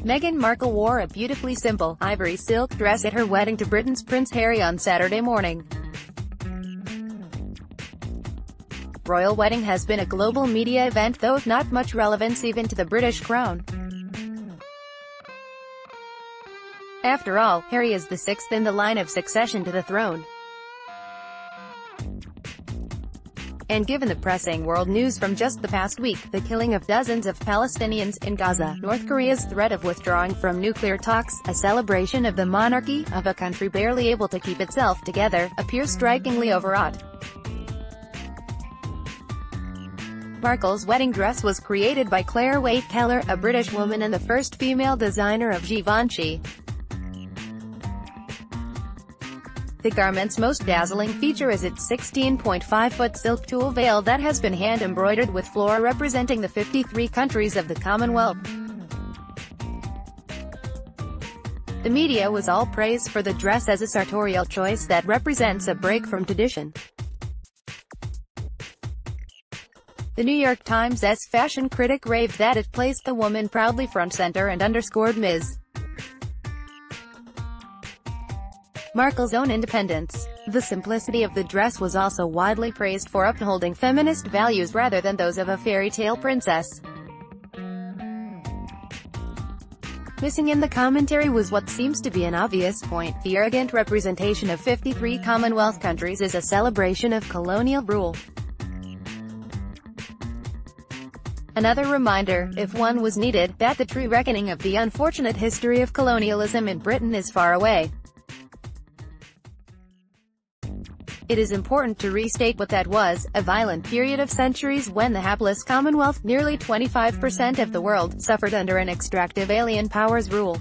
Meghan Markle wore a beautifully simple, ivory silk dress at her wedding to Britain's Prince Harry on Saturday morning. Royal wedding has been a global media event, though not much relevance even to the British crown. After all, Harry is the sixth in the line of succession to the throne. And given the pressing world news from just the past week, the killing of dozens of Palestinians in Gaza, North Korea's threat of withdrawing from nuclear talks, a celebration of the monarchy, of a country barely able to keep itself together, appears strikingly overwrought. Markle's wedding dress was created by Claire Waite-Keller, a British woman and the first female designer of Givenchy. The garment's most dazzling feature is its 16.5-foot silk tulle veil that has been hand-embroidered with flora representing the 53 countries of the Commonwealth. The media was all praise for the dress as a sartorial choice that represents a break from tradition. The New York Times' fashion critic raved that it placed the woman proudly front-center and underscored Ms. Markle's own independence. The simplicity of the dress was also widely praised for upholding feminist values rather than those of a fairy tale princess. Missing in the commentary was what seems to be an obvious point: the arrogant representation of 53 Commonwealth countries is a celebration of colonial rule. Another reminder, if one was needed, that the true reckoning of the unfortunate history of colonialism in Britain is far away. It is important to restate what that was, a violent period of centuries when the hapless Commonwealth, nearly 25% of the world, suffered under an extractive alien power's rule.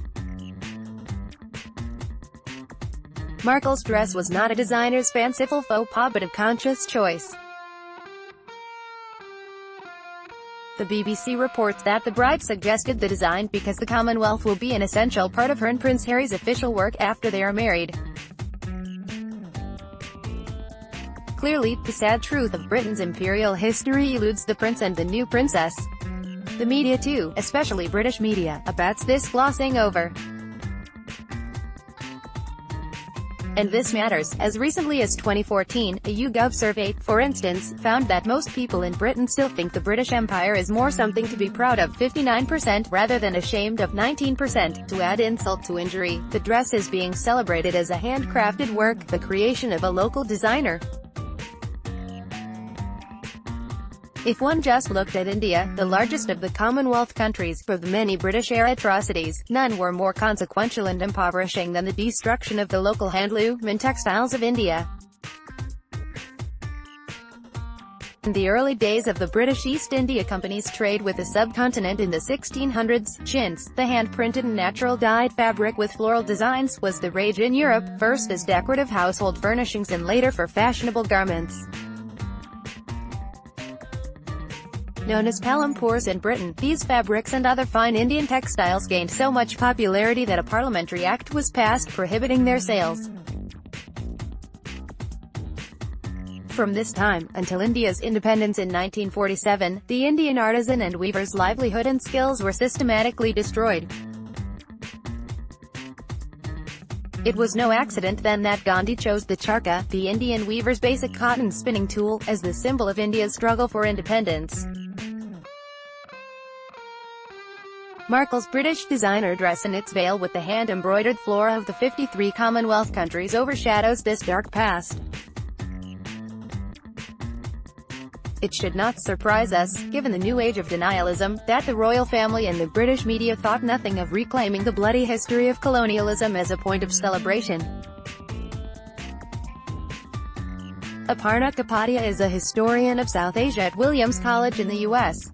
Markle's dress was not a designer's fanciful faux pas but a conscious choice. The BBC reports that the bride suggested the design because the Commonwealth will be an essential part of her and Prince Harry's official work after they are married. Clearly, the sad truth of Britain's imperial history eludes the prince and the new princess. The media too, especially British media, abats this glossing over. And this matters. As recently as 2014, a YouGov survey, for instance, found that most people in Britain still think the British Empire is more something to be proud of 59%, rather than ashamed of 19%. To add insult to injury, the dress is being celebrated as a handcrafted work, the creation of a local designer. If one just looked at India, the largest of the Commonwealth countries, for the many British-era atrocities, none were more consequential and impoverishing than the destruction of the local handloom and textiles of India. In the early days of the British East India Company's trade with the subcontinent in the 1600s, chintz, the hand-printed and natural-dyed fabric with floral designs, was the rage in Europe, first as decorative household furnishings and later for fashionable garments. Known as palampurs in Britain, these fabrics and other fine Indian textiles gained so much popularity that a parliamentary act was passed prohibiting their sales. From this time, until India's independence in 1947, the Indian artisan and weaver's livelihood and skills were systematically destroyed. It was no accident then that Gandhi chose the charkha, the Indian weaver's basic cotton spinning tool, as the symbol of India's struggle for independence. Markle's British designer dress and its veil with the hand-embroidered flora of the 53 Commonwealth countries overshadows this dark past. It should not surprise us, given the new age of denialism, that the royal family and the British media thought nothing of reclaiming the bloody history of colonialism as a point of celebration. Aparna Kapadia is a historian of South Asia at Williams College in the U.S.